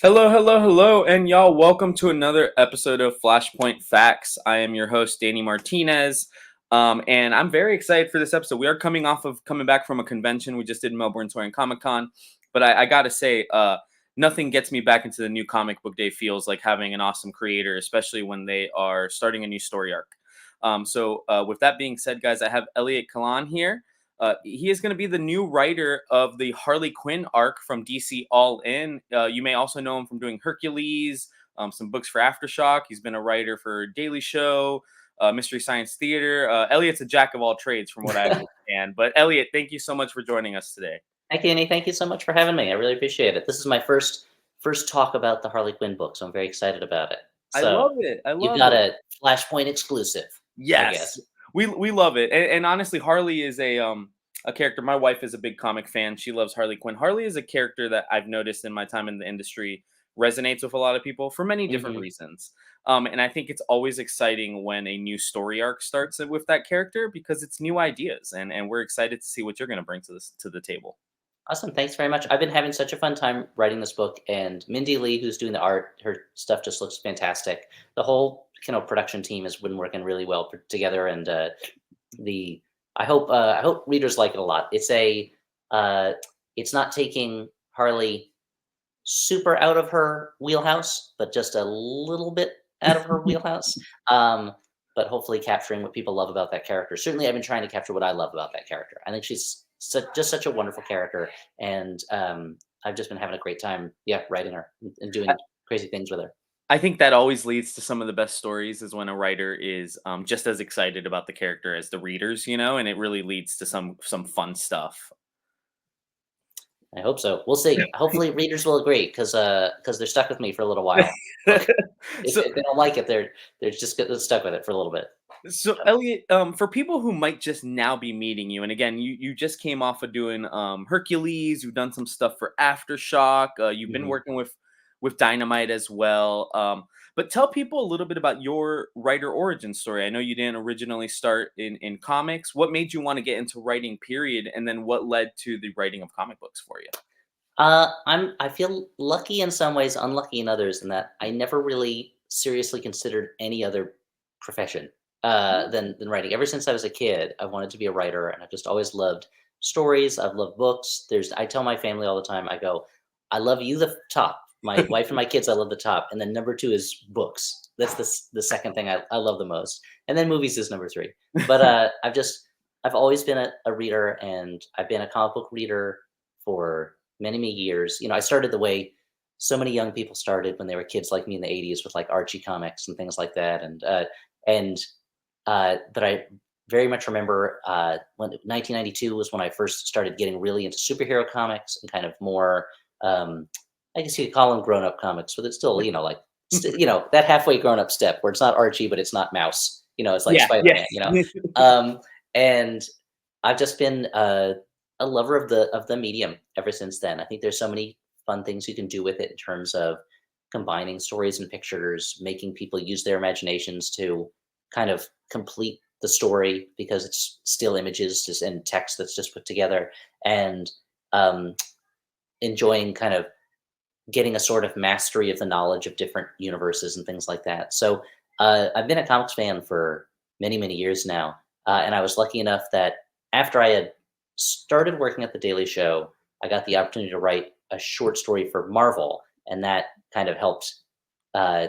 Hello, hello, hello, and y'all, welcome to another episode of Flashpoint Facts. I am your host, Danny Martinez, and I'm very excited for this episode. We are coming back from a convention we just did in Melbourne, Soaring Comic Con, but I gotta say, nothing gets me back into the new comic book day feels like having an awesome creator, especially when they are starting a new story arc. With that being said, guys, I have Elliott Kalan here. He is going to be the new writer of the Harley Quinn arc from DC All In. You may also know him from doing Hercules, some books for Aftershock. He's been a writer for Daily Show, Mystery Science Theater. Elliott's a jack of all trades, from what I understand. But Elliott, thank you so much for joining us today. Hi, Kenny. Thank you so much for having me. I really appreciate it. This is my first talk about the Harley Quinn book, so I'm very excited about it. I So love it. I you've love got it. a Flashpoint exclusive, I Yes, guess. we love it, and honestly, Harley is a character. My wife is a big comic fan. She loves Harley Quinn. Harley is a character that I've noticed in my time in the industry resonates with a lot of people for many different hmm reasons. And I think it's always exciting when a new story arc starts with that character because it's new ideas, and we're excited to see what you're going to bring to the table. Awesome. Thanks very much. I've been having such a fun time writing this book, and Mindy Lee, who's doing the art, her stuff just looks fantastic. The whole production team has been working really well together, and the I hope readers like it a lot. Uh, it's not taking Harley super out of her wheelhouse, but just a little bit out of her wheelhouse. Um, but hopefully capturing what people love about that character. Certainly, I've been trying to capture what I love about that character. I think she's just such a wonderful character, and I've just been having a great time, yeah, writing her and doing crazy things with her. I think that always leads to some of the best stories is when a writer is just as excited about the character as the readers, and it really leads to some fun stuff. I hope so. We'll see. Hopefully, readers will agree because they're stuck with me for a little while. So so if they don't like it, they're just stuck with it for a little bit. So So, Elliot, for people who might just now be meeting you, and again, you just came off of doing Hercules, you've done some stuff for Aftershock, you've been mhm. working with Dynamite as well. But tell people a little bit about your writer origin story. I know you didn't originally start in comics. What made you want to get into writing, period, and then what led to the writing of comic books for you? I feel lucky in some ways, unlucky in others, in that I never really seriously considered any other profession than writing. Ever since I was a kid, I wanted to be a writer, and I've just always loved stories. I've loved books. I tell my family all the time. I go, I love you the top. My wife and my kids, I love the top, and then number two is books. That's the second thing I love the most, and then movies is number three. But I've always been a reader, and I've been a comic book reader for many, many years. I started the way so many young people started when they were kids like me in the 80s with like Archie comics and things like that. And but I very much remember when 1992 was when I first started getting really into superhero comics and kind of more, I guess you could call them grown up comics, but it's still, like, that halfway grown up step where it's not Archie, but it's not Mouse. It's like Yeah, Spider yeah. Man. Um, and I've just been a lover of the medium ever since then. I think there's so many fun things you can do with it in terms of combining stories and pictures, making people use their imaginations to kind of complete the story because it's still images just and text that's just put together, and um, enjoying kind of getting a sort of mastery of the knowledge of different universes and things like that. So I've been a comics fan for many, many years now. And I was lucky enough that after I had started working at the Daily Show, I got the opportunity to write a short story for Marvel. And that kind of helped uh,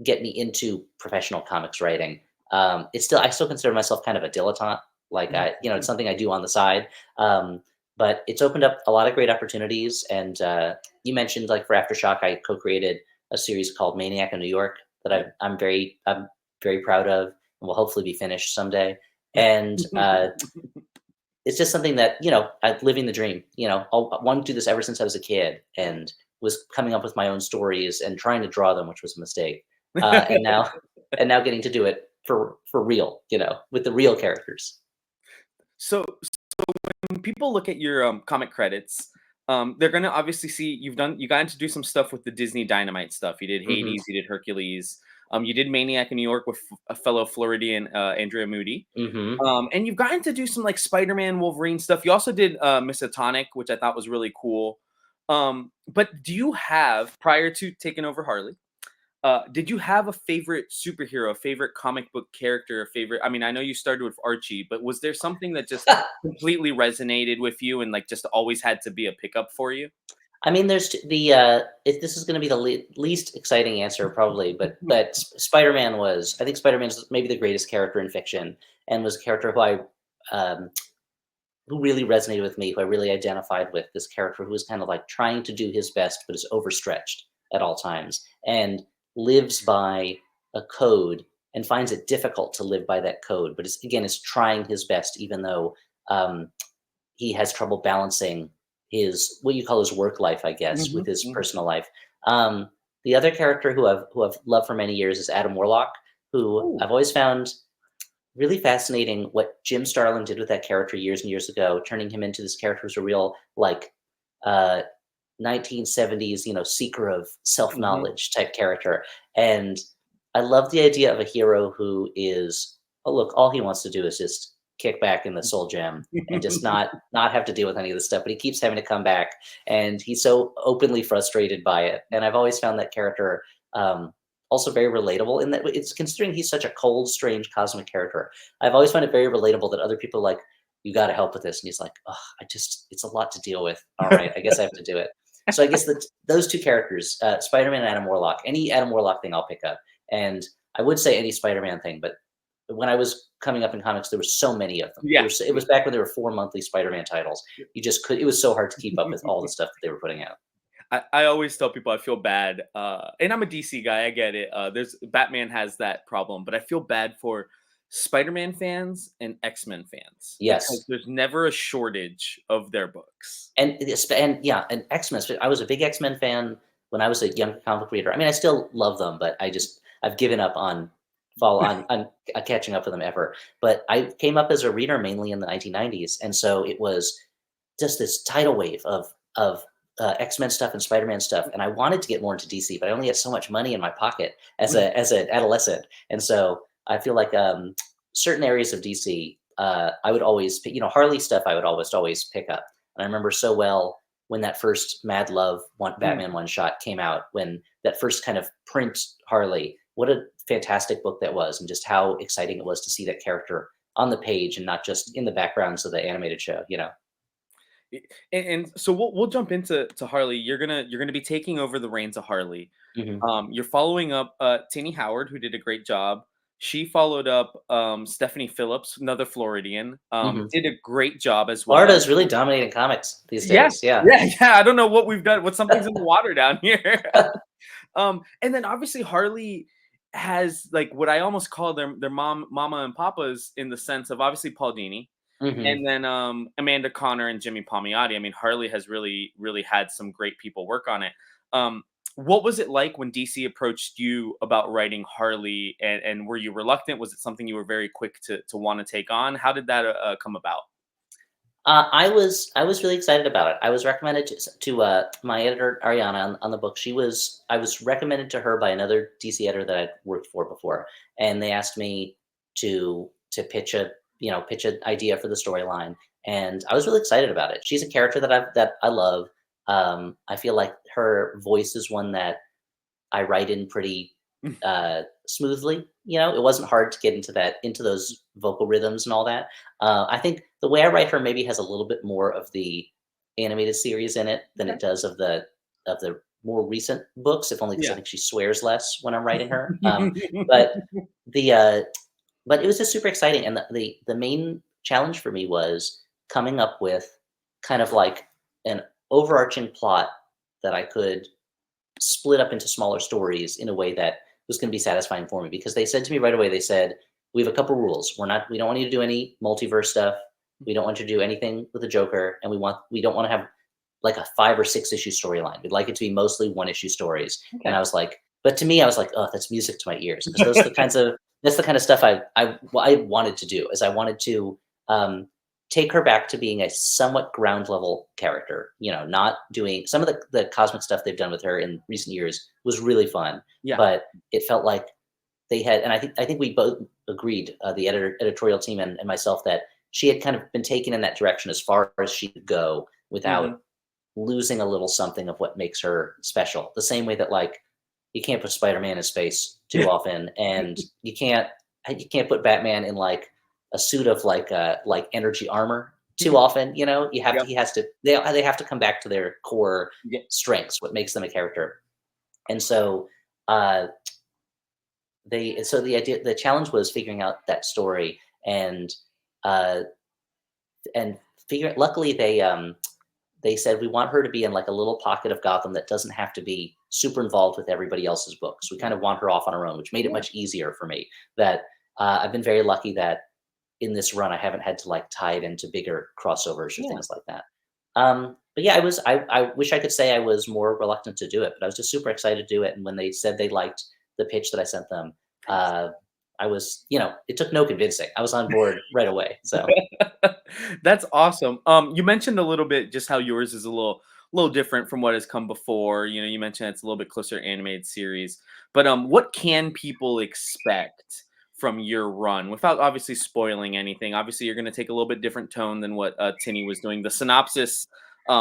get me into professional comics writing. I still consider myself kind of a dilettante. Like it's something I do on the side. But it's opened up a lot of great opportunities. And you mentioned, like, for Aftershock, I co-created a series called Maniac in New York that I'm very proud of, and will hopefully be finished someday. And it's just something that, I'm living the dream. I wanted to do this ever since I was a kid, and was coming up with my own stories and trying to draw them, which was a mistake. And now, getting to do it for real, with the real characters. So when people look at your comic credits, they're gonna obviously see you got to do some stuff with the Disney Dynamite stuff. You did hmm Hades, you did Hercules, you did Maniac in New York with a fellow Floridian Andrea Moody, hmm and you've gotten to do some like Spider-Man, Wolverine stuff. You also did Miss Atonic, which I thought was really cool. But do you have, prior to taking over Harley, did you have a favorite superhero, a favorite comic book character, a favorite? I mean, I know you started with Archie, but was there something that just completely resonated with you and like just always had to be a pickup for you? I mean, there's if this is going to be the least exciting answer probably, but Spider-Man was, I think Spider-Man is maybe the greatest character in fiction, and was a character um, who really resonated with me, who I really identified with. This character who was kind of like trying to do his best, but is overstretched at all times, and lives by a code and finds it difficult to live by that code, but is trying his best, even though um, he has trouble balancing his, what you call his work life, I guess, with Mhm, his mhm. personal life. The other character who I've loved for many years is Adam Warlock, who Ooh. I've always found really fascinating what Jim Starlin did with that character years and years ago, turning him into this character who's a real like uh, 1970s, seeker of Mhm. self-knowledge type character. And I love the idea of a hero who is, oh look, all he wants to do is just kick back in the soul gem and just not have to deal with any of this stuff. But he keeps having to come back, and he's so openly frustrated by it. And I've always found that character also very relatable in that it's, considering he's such a cold, strange cosmic character. I've always found it very relatable that other people are like, you got to help with this, and he's like, oh, it's a lot to deal with. All right, I guess I have to do it. So I guess that those two characters, Spider-Man and Adam Warlock, any Adam Warlock thing I'll pick up. And I would say any Spider-Man thing, but when I was coming up in comics, there were so many of them. Yeah. It was back when there were 4 monthly Spider-Man titles. You just could. It was so hard to keep up with all the stuff that they were putting out. I always tell people I feel bad, and I'm a DC guy. I get it. There's Batman has that problem, but I feel bad for Spider-Man fans and X-Men fans because Yes, there's never a shortage of their books. and yeah, and X-Men. I was a big X-Men fan when I was a young comic book reader. I mean, I still love them, but I've given up on catching up with them ever. But I came up as a reader mainly in the 1990s, and so it was just this tidal wave of X-Men stuff and Spider-Man stuff, and I wanted to get more into DC, but I only had so much money in my pocket as an adolescent, and so I feel like certain areas of DC, I would always pick, Harley stuff. I would always pick up, and I remember so well when that first Mad Love Mm. Batman one shot came out, when that first kind of print Harley. What a fantastic book that was, and just how exciting it was to see that character on the page and not just in the backgrounds of the animated show. And so we'll jump into Harley. You're gonna be taking over the reins of Harley. Hmm. You're following up Tini Howard, who did a great job. She followed up Stephanie Phillips, another Floridian. Hmm. Did a great job as well. Florida's really dominating comics these Yeah, days. Yeah. yeah. I don't know what we've done. What something's in the water down here. And then obviously Harley has like what I almost call their mama and papas in the sense of obviously Paul Dini, Hmm. and then Amanda Connor and Jimmy Palmiotti. I mean, Harley has really had some great people work on it. Um, what was it like when DC approached you about writing Harley, and were you reluctant? Was it something you were very quick to want to take on? How did that come about? I was really excited about it. I was recommended to my editor Ariana on the book. I was recommended to her by another DC editor that I'd worked for before, and they asked me to pitch an idea for the storyline, and I was really excited about it. She's a character that I love. I feel like her voice is one that I write in pretty smoothly. It wasn't hard to get into those vocal rhythms and all that. I think the way I write her maybe has a little bit more of the animated series in it than Okay. it does of the more recent books. If only because I Yeah. think she swears less when I'm writing her. But the but it was just super exciting, and the main challenge for me was coming up with kind of like an overarching plot that I could split up into smaller stories in a way that was going to be satisfying for me, because they said to me right away, they said, we have a couple rules. We don't want you to do any multiverse stuff. We don't want you to do anything with the Joker, and we don't want to have like a 5 or 6 issue storyline. We'd like it to be mostly 1 issue stories. And I Okay. was like, but to me, I was like, oh, that's music to my ears, because that's the kind of stuff I wanted to do. Is I wanted to um, take her back to being a somewhat ground level character. Not doing some of the cosmic stuff they've done with her in recent years was really fun, Yeah. but it felt like they had, and I think we both agreed, the editorial team and myself, that she had kind of been taken in that direction as far as she could go without Mhm. losing a little something of what makes her special. The same way that like you can't put Spider-Man in space too often, and you can't put Batman in like a suit of like energy armor too often. You know, you have to Yep. he has to they have to come back to their core Yeah. strengths, what makes them a character. And so uh, the challenge was figuring out that story and uh, and figure. Luckily, they said we want her to be in like a little pocket of Gotham that doesn't have to be super involved with everybody else's books. We kind of want her off on her own, which made it Yeah. much easier for me. That I've been very lucky that in this run I haven't had to like tie it into bigger crossovers or Yeah. things like that. But yeah, I wish I could say I was more reluctant to do it, but I was just super excited to do it. And when they said they liked the pitch that I sent them, uh, I was, it took no convincing. I was on board right away. So That's awesome. You mentioned a little bit just how yours is a little different from what has come before. You know, you mentioned it's a little bit closer to animated series. But what can people expect from your run without obviously spoiling anything? Obviously, you're going to take a little bit different tone than what Tinny was doing. The synopsis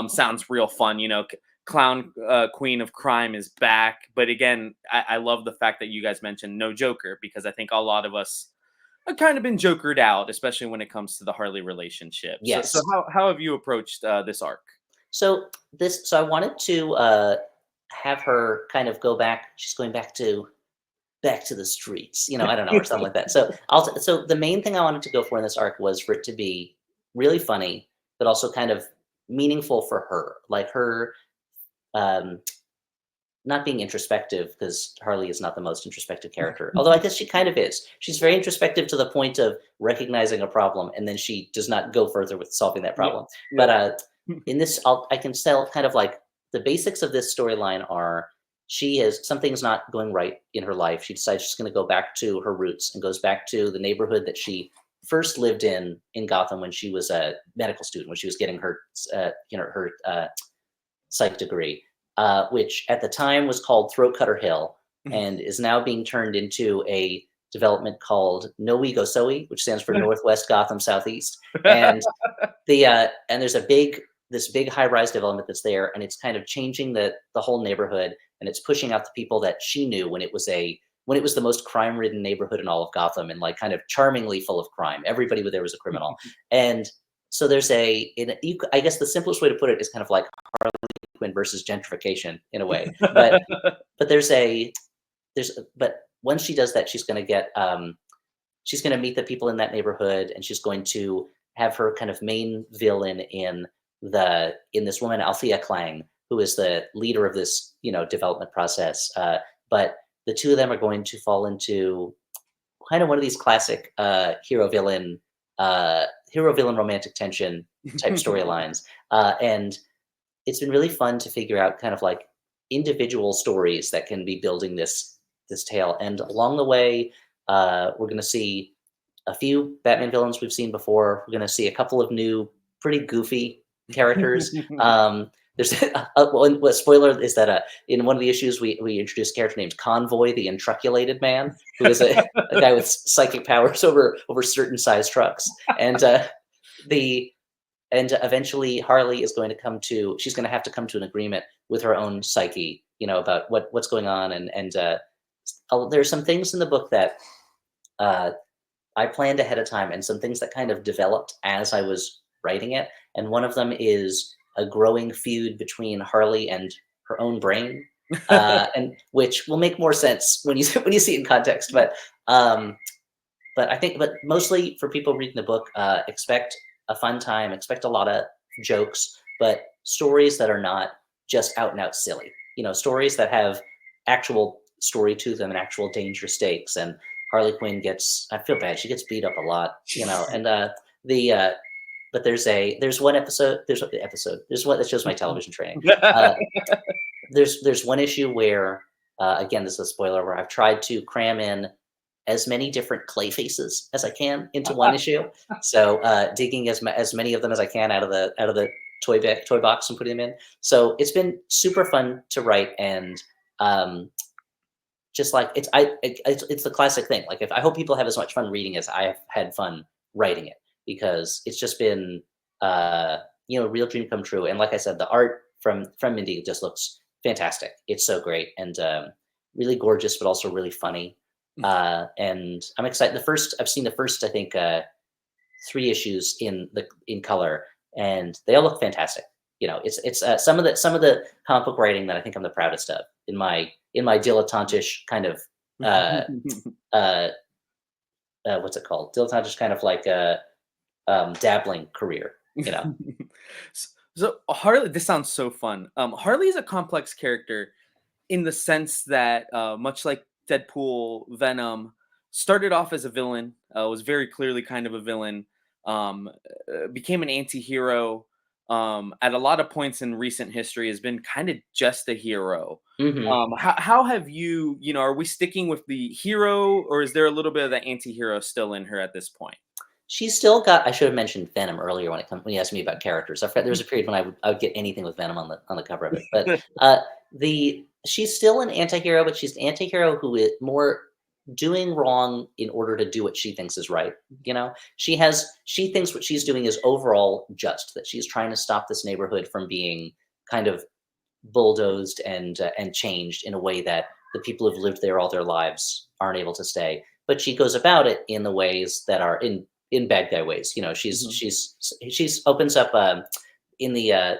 sounds real fun. You know, Clown Queen of Crime is back. But again, I love the fact that you guys mentioned no Joker because I think a lot of us I've kind of been jokered out, especially when it comes to the Harley relationship. So yes. how have you approached this arc? So I wanted to have her kind of go back. She's going back to the streets, I don't know, or something like that. So the main thing I wanted to go for in this arc was for it to be really funny, but also kind of meaningful for her, like her um, not being introspective because Harley is not the most introspective character. Although I guess she kind of is. She's very introspective to the point of recognizing a problem, and then she does not go further with solving that Yep. problem. But Yep. in this, I can tell kind of like the basics of this storyline are she has something's not going right in her life. She decides she's going to go back to her roots and goes back to the neighborhood that she first lived in Gotham when she was a medical student, when she was getting her her psych degree, which at the time was called Throat Cutter Hill and is now being turned into a development called No We Go Soe, which stands for Northwest Gotham Southeast. And there's this big high rise development that's there, and it's kind of changing the whole neighborhood, and it's pushing out the people that she knew when it was the most crime ridden neighborhood in all of Gotham, and like kind of charmingly full of crime. Everybody there was a criminal, and so I guess the simplest way to put it is kind of like Quinn versus gentrification in a way. But but once she does that, she's going to meet the people in that neighborhood, and she's going to have her kind of main villain in this woman Althea Klang, who is the leader of this development process. But the two of them are going to fall into kind of one of these classic hero villain romantic tension type storylines, and it's been really fun to figure out kind of like individual stories that can be building this tale. And along the way, we're going to see a few Batman villains we've seen before. We're going to see a couple of new, pretty goofy characters. There's one spoiler is that in one of the issues we introduced a character named Convoy, the Untruculated Man, who is a guy with psychic powers over certain size trucks, and the and eventually Harley is going to she's going to have to come to an agreement with her own psyche, about what's going on, and there's some things in the book that uh, I planned ahead of time, and some things that kind of developed as I was writing it. And one of them is a growing feud between Harley and her own brain, and which will make more sense when you when you see it in context. But mostly for people reading the book, expect a fun time, expect a lot of jokes, but stories that are not just out and out silly. Stories that have actual story to them and actual danger stakes. And Harley Quinn I feel bad, she gets beat up a lot, and the but there's one episode, there's one that shows my television training. Uh, there's one issue where, again, this is a spoiler, where I've tried to cram in as many different clay faces as I can into one issue. So digging as many of them as I can out of the toy box and putting them in. So it's been super fun to write, and just like it's the classic thing. Like, if I hope people have as much fun reading as I have had fun writing it, because it's just been real dream come true. And like I said, the art from Mindy just looks fantastic. It's so great and really gorgeous, but also really funny. And I'm excited. I've seen the first, I think, 3 issues in color, and they all look fantastic. It's some of the comic book writing that I think I'm the proudest of in my dilettantish kind of uh, uh, what's it called? Dilettantish kind of like dabbling career. So Harley, this sounds so fun. Harley is a complex character in the sense that, much like Deadpool, Venom started off as a villain, was very clearly kind of a villain, became an anti-hero, at a lot of points in recent history has been kind of just a hero. Hmm. How have are we sticking with the hero, or is there a little bit of the anti-hero still in her at this point? She's still got. I should have mentioned Venom earlier when you asked me about characters. I forgot there was a period when I would get anything with Venom on the cover of it. But the she's still an anti-hero, but she's an anti-hero who is more doing wrong in order to do what she thinks is right. She thinks what she's doing is overall just, that she's trying to stop this neighborhood from being kind of bulldozed and changed in a way that the people who've lived there all their lives aren't able to stay. But she goes about it in the ways that are in bad guy ways. Mhm. She's opens up in the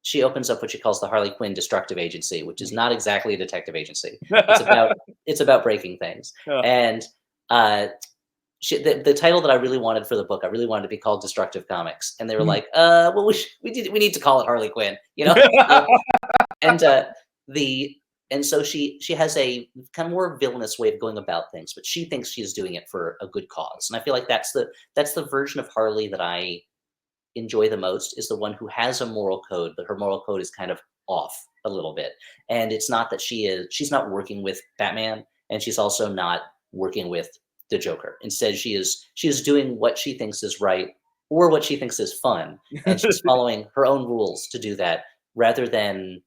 she opens up what she calls the Harley Quinn Destructive Agency, which is not exactly a detective agency. It's about it's about breaking things. Oh. And the title that I really wanted for the book, I really wanted to be called Destructive Comics, and they were like, well, we need to call it Harley Quinn, and the and so she has a kind of more villainous way of going about things, but she thinks she's doing it for a good cause, and I feel like that's the version of Harley that I enjoy the most, is the one who has a moral code, but her moral code is kind of off a little bit. And it's not that she's not working with Batman, and she's also not working with the Joker. Instead, she is doing what she thinks is right or what she thinks is fun, and she's following her own rules to do that, rather than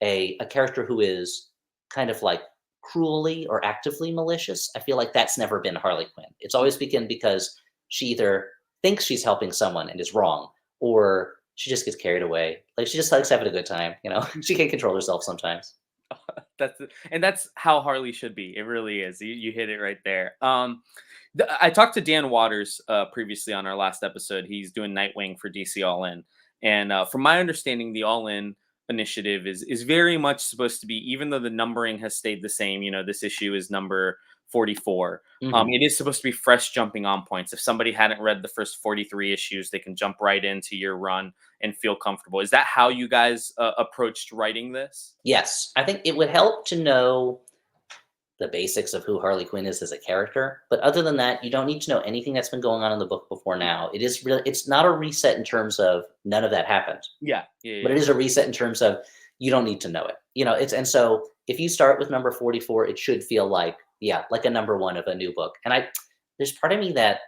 a character who is kind of like cruelly or actively malicious. I feel like that's never been Harley Quinn. It's always been because she either thinks she's helping someone and is wrong, or she just gets carried away. Like, she just likes having a good time. She can't control herself sometimes. That's how Harley should be. It really is. You hit it right there. I talked to Dan Waters previously on our last episode. He's doing Nightwing for DC All In, and from my understanding, the All In initiative is very much supposed to be, even though the numbering has stayed the same. This issue is number 44. Mhm. It is supposed to be fresh jumping on points. If somebody hadn't read the first 43 issues, they can jump right into your run and feel comfortable. Is that how you guys approached writing this? Yes, I think it would help to know the basics of who Harley Quinn is as a character, but other than that, you don't need to know anything that's been going on in the book before now. It's not a reset in terms of none of that happened, Yeah, yeah, but yeah. it is a reset in terms of you don't need to know it. And so if you start with number 44, it should feel like, yeah, like a number one of a new book. And there's part of me that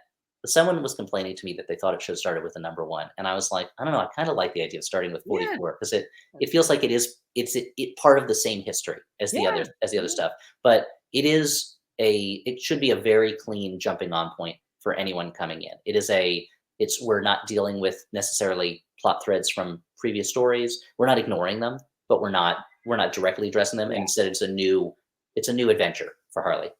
someone was complaining to me that they thought it should have started with a number one. And I was like, I don't know, I kind of like the idea of starting with Yeah, 44 because it feels like it's part of the same history as the yeah, other yeah. stuff. But it should be a very clean jumping on point for anyone coming in. We're not dealing with necessarily plot threads from previous stories. We're not ignoring them, but we're not directly addressing them. And Yeah. instead, it's a new adventure for Harley.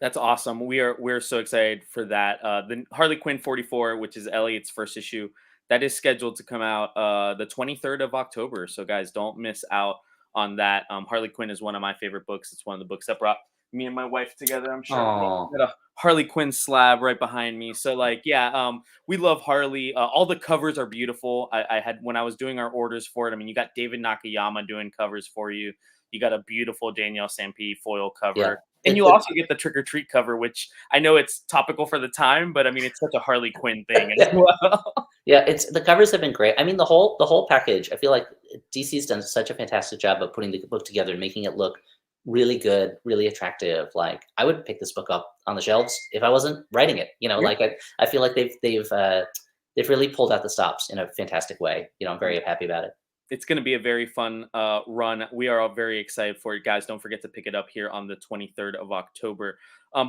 That's awesome. We're so excited for that. The Harley Quinn 44, which is Elliott's first issue, that is scheduled to come out the 23rd of October. So guys, don't miss out on that. Harley Quinn is one of my favorite books. It's one of the books that brought me and my wife together. I'm sure Oh, got a Harley Quinn slab right behind me. So like, yeah, we love Harley. All the covers are beautiful. I had, when I was doing our orders for it, I mean, you got David Nakayama doing covers for you. You got a beautiful Danielle Sampi foil yeah. cover. And you The also get the Trick or Treat cover, which I know it's topical for the time, but I mean, it's such a Harley Quinn thing as well. Yeah, it's the covers have been great. I mean, the whole package. I feel like DC's done such a fantastic job of putting the book together and making it look really good, really attractive. Like, I would pick this book up on the shelves if I wasn't writing it. Yeah. Like, I feel like they've really pulled out the stops in a fantastic way. I'm very happy about it. It's going to be a very fun run. We are all very excited for it, guys. Don't forget to pick it up here on the 23rd of October.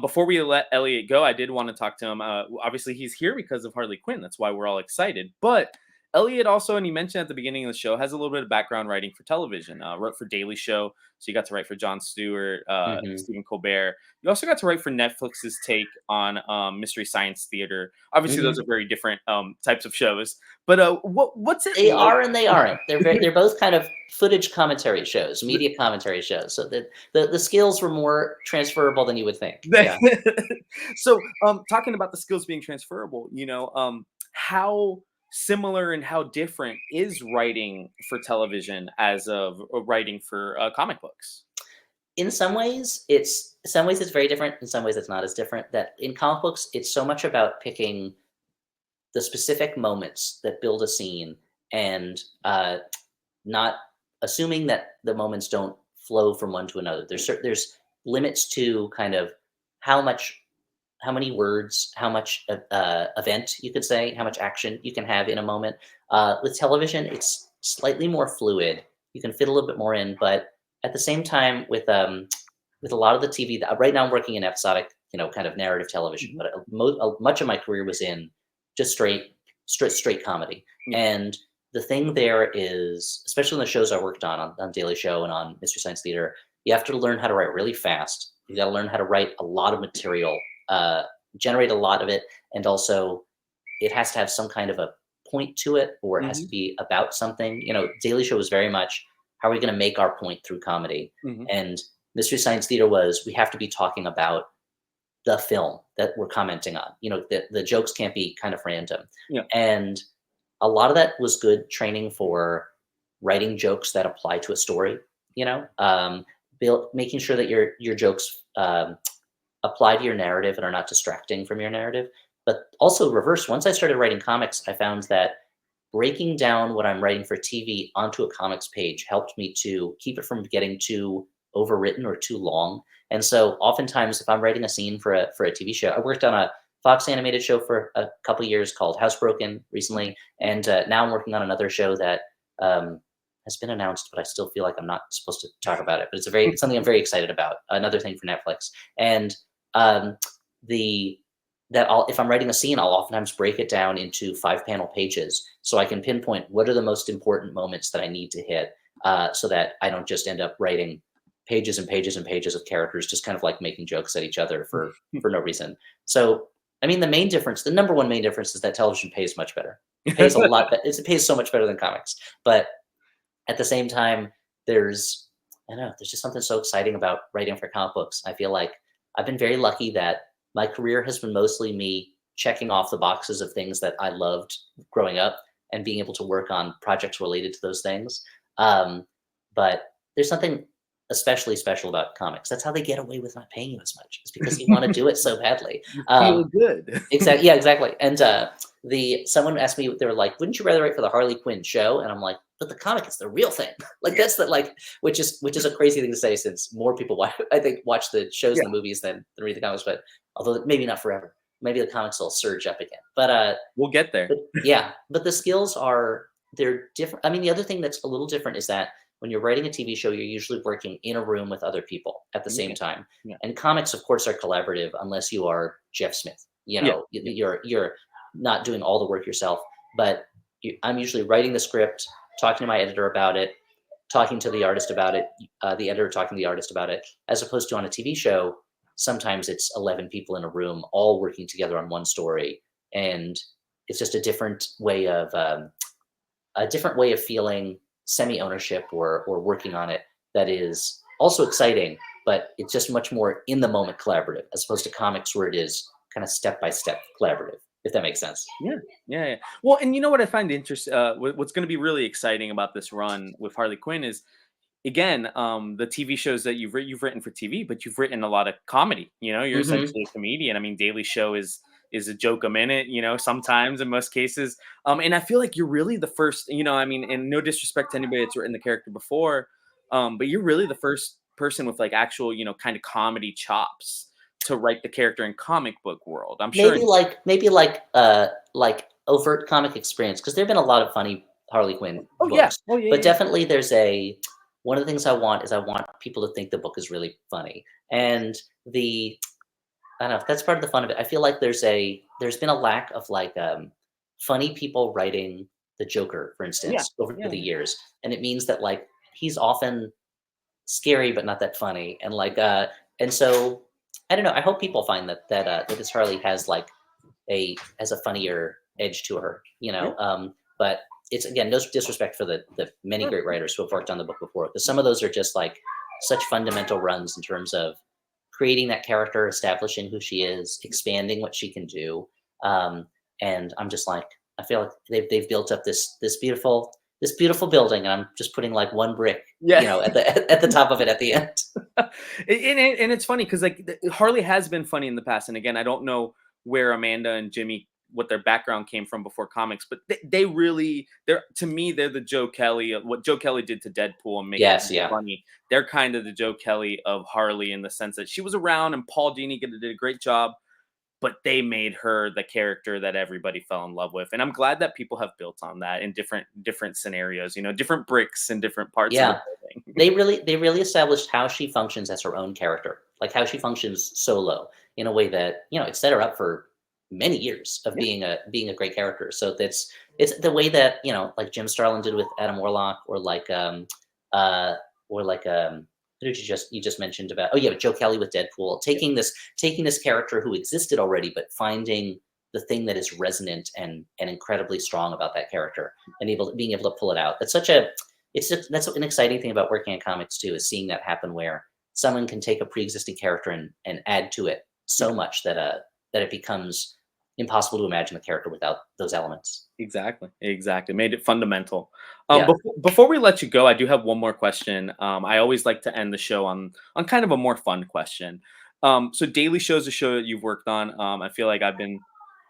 Before we let Elliott go, I did want to talk to him. Obviously, he's here because of Harley Quinn. That's why we're all excited. But Elliot also, and he mentioned at the beginning of the show, has a little bit of background writing for television. Wrote for Daily Show, so you got to write for Jon Stewart, Hmm. Stephen Colbert. You also got to write for Netflix's take on Mystery Science Theater. Obviously, those Hmm. are very different types of shows. But what's it They like? are and they aren't. They're both kind of footage commentary shows, media commentary shows. So the skills were more transferable than you would think. Yeah. So, talking about the skills being transferable, how similar and how different is writing for television as of writing for comic books? In some ways it's very different. In some ways it's not as different. That in comic books, it's so much about picking the specific moments that build a scene and not assuming that the moments don't flow from one to another. There's limits to kind of how much how many words, how much event you could say, how much action you can have in a moment. With television, it's slightly more fluid. You can fit a little bit more in, but at the same time, with a lot of the TV that right now I'm working in episodic, kind of narrative television, Mhm. but much of my career was in just straight comedy. Yeah. And the thing there is, especially in the shows I worked on Daily Show and on Mystery Science Theater, you have to learn how to write really fast. You got to learn how to write a lot of material, uh, generate a lot of it, and also it has to have some kind of a point to it, or it has Mhm. to be about something. Daily Show was very much how are we going to make our point through comedy, Mhm. and Mystery Science Theater was we have to be talking about the film that we're commenting on. The jokes can't be kind of random, Yeah. and a lot of that was good training for writing jokes that apply to a story. Making sure that your jokes apply to your narrative and are not distracting from your narrative. But also reverse. Once I started writing comics, I found that breaking down what I'm writing for TV onto a comics page helped me to keep it from getting too overwritten or too long. And so oftentimes if I'm writing a scene for a TV show, I worked on a Fox animated show for a couple years called Housebroken Okay. recently, Yeah. and now I'm working on another show that has been announced, but I still feel like I'm not supposed to talk about it. But it's something I'm very excited about. Another thing for Netflix, and um, the that if I'm writing a scene, I'll oftentimes break it down into 5 panel pages so I can pinpoint what are the most important moments that I need to hit, so that I don't just end up writing pages and pages and pages of characters just kind of like making jokes at each other for no reason. So, I mean, the number one main difference is that television pays much better. It pays a lot, it pays so much better than comics. But at the same time, there's I don't know, there's just something so exciting about writing for comic books. I feel like I've been very lucky that my career has been mostly me checking off the boxes of things that I loved growing up and being able to work on projects related to those things. Um, but there's something especially special about comics. That's how they get away with not paying you as much, is because they want to do it so badly. You feel good. Exactly. Yeah, exactly. And someone asked me, they were like, "Wouldn't you rather write for the Harley Quinn show?" And I'm like, "But the comic is the real thing." Like that's the like, which is a crazy thing to say since more people I think watch the shows Yeah. and the movies than read the comics. But although maybe not forever, maybe the comics will surge up again. But We'll get there. but yeah, but the skills they're different. I mean, the other thing that's a little different is that when you're writing a TV show, you're usually working in a room with other people at the same Yeah. time. Yeah. And comics, of course, are collaborative unless you are Jeff Smith. Yeah. Yeah. You're not doing all the work yourself. But I'm usually writing the script, talking to my editor about it, talking to the artist about it, the editor talking to the artist about it, as opposed to on a TV show. Sometimes it's 11 people in a room all working together on one story, and it's just a different way of feeling semi ownership or working on it that is also exciting, but it's just much more in the moment collaborative as opposed to comics where it is kind of step by step collaborative, if that makes sense. Yeah, yeah, yeah. Well, and you know what I find interesting? What's going to be really exciting about this run with Harley Quinn is, again, the TV shows that you've written for TV, but you've written a lot of comedy. You're Hmm. essentially a comedian. I mean, Daily Show is a joke a minute. Sometimes in most cases. And I feel like you're really the first. I mean, and no disrespect to anybody that's written the character before, but you're really the first person with like actual, kind of comedy chops to write the character in comic book world. I'm sure. Maybe like overt comic experience, because there've been a lot of funny Harley Quinn Oh yeah. books, Oh yeah. but Yeah. definitely there's a one of the things I want people to think the book is really funny, and the I don't know. That's part of the fun of it. I feel like there's been a lack of like funny people writing the Joker, for Yeah, instance, over yeah, the yeah. years, and it means that like he's often scary but not that funny, and like and so I don't know. I hope people find that this Harley has like a funnier edge to her, you Yeah, know. But it's again no disrespect for the many sure. great writers who have worked on the book before, because some of those are just like such fundamental runs in terms of creating that character, establishing who she is, expanding what she can do. Um, and I'm just like, I feel like they've built up this beautiful building, and I'm just putting like one brick, Yeah. at the top of it at the end. And it's funny because like Harley has been funny in the past, and again, I don't know where Amanda and Jimmy what their background came from before comics, but they really they're to me they're the Joe Kelly of what Joe Kelly did to Deadpool and making Yes, him yeah, funny. They're kind of the Joe Kelly of Harley in the sense that she was around and Paul Dini did a great job, but they made her the character that everybody fell in love with. And I'm glad that people have built on that in different scenarios, different bricks and different parts of the yeah. building. They really established how she functions as her own character, like how she functions solo in a way that it set her up for many years of Yeah. being a great character. So it's the way that like Jim Starlin did with Adam Warlock, uh or like who did you just mentioned about, oh yeah, Joe Kelly with Deadpool, taking this character who existed already, but finding the thing that is resonant and incredibly strong about that character, and being able to pull it out. That's an exciting thing about working in comics too, is seeing that happen where someone can take a pre-existing character and add to it Yeah. so much that it becomes impossible to imagine the character without those elements. Exactly, exactly. Made it fundamental. Yeah. Before we let you go, I do have one more question. I always like to end the show on kind of a more fun question. So Daily Show's a show that you've worked on. I feel like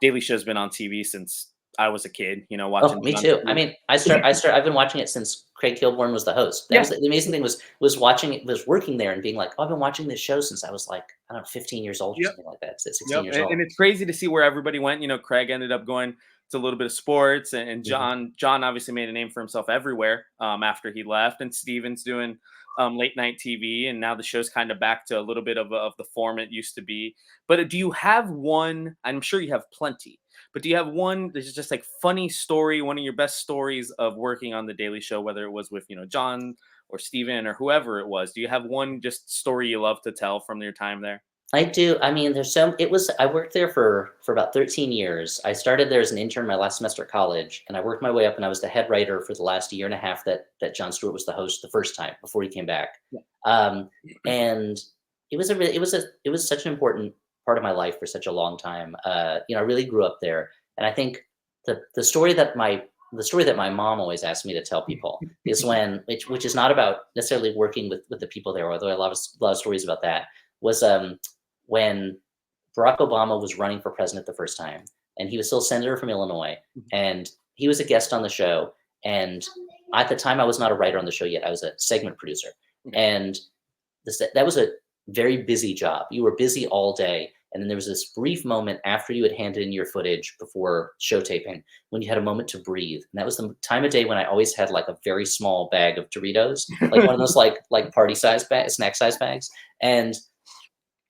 Daily Show's been on TV since I was a kid. Oh, Watching me it on too. I TV. mean, I've been watching it since Craig Kilborn was the host. That Yeah, was the amazing thing, was watching it, was working there and being like, oh, I've been watching this show since I was like, I don't know, 15 years old or yep, something like that. So 16 yep. years And old. it's crazy to see where everybody went. Craig ended up going to a little bit of sports, and Mhm. John obviously made a name for himself everywhere after he left, and Steven's doing late night TV, and now the show's kind of back to a little bit of the form it used to be. But do you have one? I'm sure you have plenty, but do you have one that's just like funny story, one of your best stories of working on the Daily Show, whether it was with John or Steven or whoever it was? Do you have one just story you love to tell from your time there? I do. I mean, I worked there for about 13 years. I started there as an intern my last semester at college, and I worked my way up, and I was the head writer for the last year and a half that Jon Stewart was the host the first time before he came back. Yeah. Um, and it was such an important part of my life for such a long time. I really grew up there, and I think the story that my mom always asked me to tell people is which is not about necessarily working with the people there, although I love a lot of stories about that, was when Barack Obama was running for president the first time, and he was still senator from Illinois, and he was a guest on the show. And at the time, I was not a writer on the show yet; I was a segment producer, Okay. and that was a very busy job. You were busy all day, and then there was this brief moment after you had handed in your footage before show taping when you had a moment to breathe. And that was the time of day when I always had like a very small bag of Doritos, like one of those like party size snack size bags, and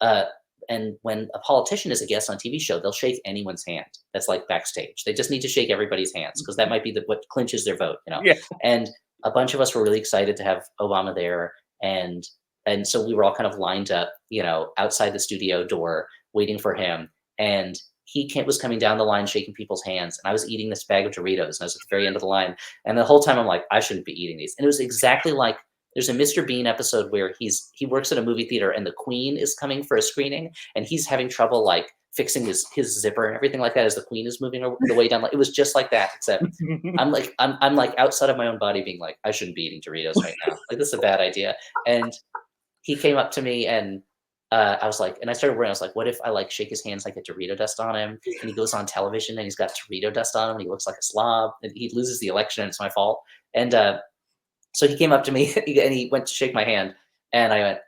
uh, and when a politician is a guest on a TV show, they'll shake anyone's hand that's like backstage. They just need to shake everybody's hands because that might be what clinches their vote. Yeah. And a bunch of us were really excited to have Obama there, and so we were all kind of lined up, outside the studio door waiting for him. And was coming down the line shaking people's hands, and I was eating this bag of Doritos, and I was at the very end of the line. And the whole time I'm like, I shouldn't be eating these. And it was exactly like there's a Mr. Bean episode where he works at a movie theater and the Queen is coming for a screening, and he's having trouble like fixing his zipper and everything like that as the Queen is moving the way down. Like, it was just like that, except I'm like outside of my own body being like, I shouldn't be eating Doritos right now. Like, this is a bad idea. And he came up to me, and I was like, and I started worrying. I was like, what if I like shake his hands, like get Dorito dust on him, and he goes on television and he's got Dorito dust on him and he looks like a slob and he loses the election and it's my fault. And so he came up to me and he went to shake my hand, and I went,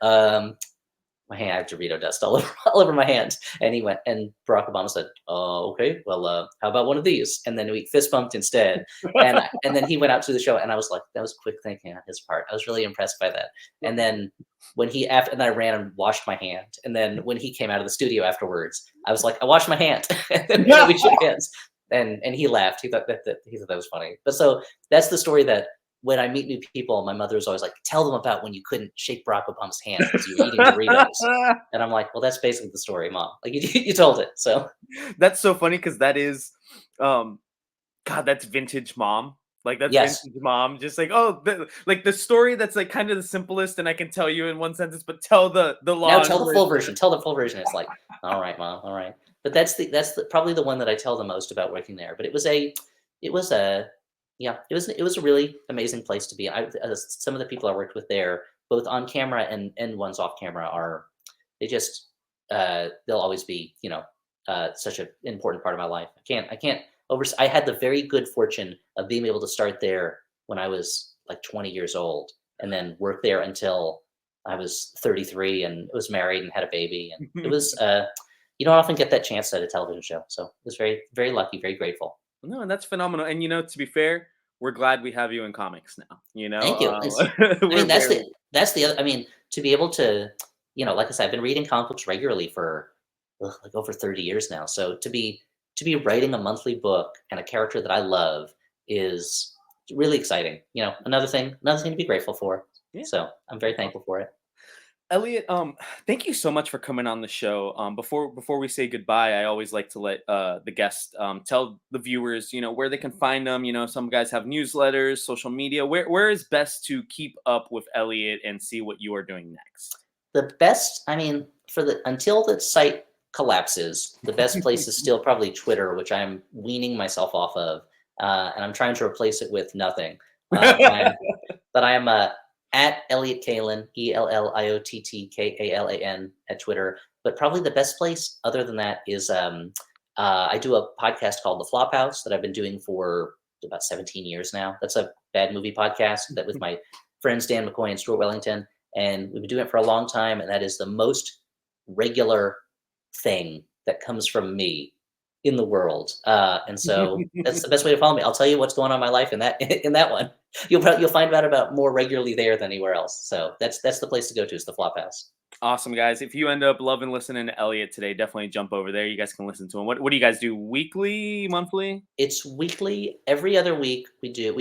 my hand, I have Dorito dust all over all over my hand. And he went, and Barack Obama said, "Oh, okay, well, how about one of these?" And then we fist bumped instead. And then he went out to the show, and I was like, that was quick thinking on his part. I was really impressed by that. And then and I ran and washed my hand. And then when he came out of the studio afterwards, I was like, I washed my hand. And then we shook hands. and he laughed. He thought that was funny. But so that's the story that when I meet new people, my mother's always like, "Tell them about when you couldn't shake Barack Obama's hand because you were eating Doritos." And I'm like, "Well, that's basically the story, Mom. Like you told it." So That's so funny because that is, um, God, that's vintage mom. Like that's yes. vintage mom. Just like, oh, like the story that's like kind of the simplest, and I can tell you in one sentence, but tell the Now long tell the full version. version. Tell the full version. It's like, all right, Mom, all right. But probably the one that I tell the most about working there. But it was a yeah, it was a really amazing place to be. Some of the people I worked with there, both on camera and ones off camera, are they just they'll always be such an important part of my life. I can't over. I had the very good fortune of being able to start there when I was like 20 years old, and then work there until I was 33 and was married and had a baby. And it was, you don't often get that chance at a television show. So it was very, very lucky, very grateful. No, and that's phenomenal. And to be fair, we're glad we have you in comics now. Thank you. I We're mean, very. that's the other, I mean, to be able to, like I said, I've been reading comic books regularly for like over 30 years now. So to be writing a monthly book and a character that I love is really exciting. Another thing to be grateful for. Yeah. So I'm very thankful for it. Elliot, thank you so much for coming on the show. Before we say goodbye, I always like to let the guest tell the viewers, where they can find them. Some guys have newsletters, social media. Where is best to keep up with Elliot and see what you are doing next? The best, I mean, until the site collapses, the best place is still probably Twitter, which I'm weaning myself off of, and I'm trying to replace it with nothing. But I am at Elliott Kalan, ELLIOTTKALAN at Twitter. But probably the best place, other than that, is I do a podcast called The Flophouse that I've been doing for about 17 years now. That's a bad movie podcast that with my friends Dan McCoy and Stuart Wellington, and we've been doing it for a long time. And that is the most regular thing that comes from me in the world. And so that's the best way to follow me. I'll tell you what's going on in my life in that in that one. You'll find out about more regularly there than anywhere else. So that's the place to go to is the Flophouse. Awesome, guys. If you end up loving listening to Elliot today, definitely jump over there. You guys can listen to him. What do you guys do? Weekly, monthly? It's weekly. Every other week we do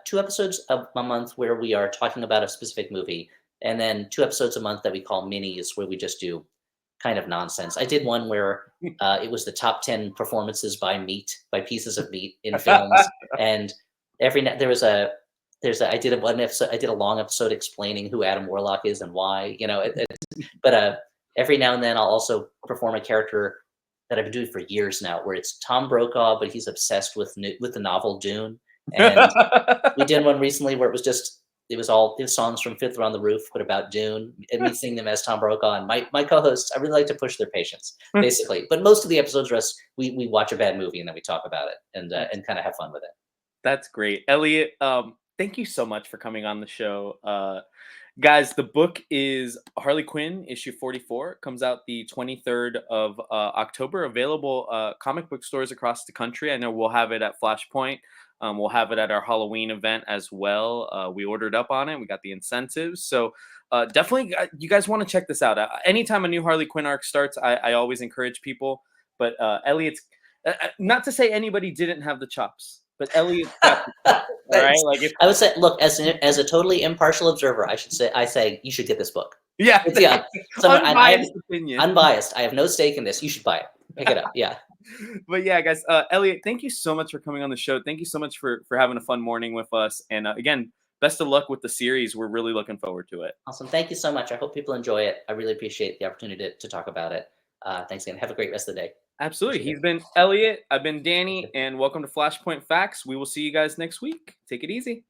2 episodes a month where we are talking about a specific movie, and then 2 episodes a month that we call minis where we just do kind of nonsense. I did one where it was the top 10 performances by pieces of meat in films, and I did a long episode explaining who Adam Warlock is and why. But every now and then I'll also perform a character that I've been doing for years now, where it's Tom Brokaw, but he's obsessed with the novel Dune. And we did one recently where it was songs from Fiddler on the Roof, but about Dune, and me singing them as Tom Brokaw. And my co-hosts, I really like to push their patience, basically. But most of the episodes are us, we watch a bad movie and then we talk about it and kind of have fun with it. That's great. Elliot, thank you so much for coming on the show. Guys, the book is Harley Quinn, issue 44. Comes out the 23rd of October. Available comic book stores across the country. I know we'll have it at Flashpoint. We'll have it at our Halloween event as well. We ordered up on it. We got the incentives. So definitely, you guys want to check this out. Anytime a new Harley Quinn arc starts, I always encourage people. But Elliot's, not to say anybody didn't have the chops, but Elliot's got the chops. All right, like I would say, look, as a totally impartial observer, I say you should get this book. yeah, Yeah, unbiased opinion. Unbiased. I have no stake in this. You should buy it. Pick it up. Yeah. But yeah, guys, Elliot, thank you so much for coming on the show. Thank you so much for having a fun morning with us. And again, best of luck with the series. We're really looking forward to it. Awesome. Thank you so much. I hope people enjoy it. I really appreciate the opportunity to talk about it. Thanks again. Have a great rest of the day. Absolutely. Appreciate He's been Elliot. I've been Danny, and welcome to Flashpoint Facts. We will see you guys next week. Take it easy.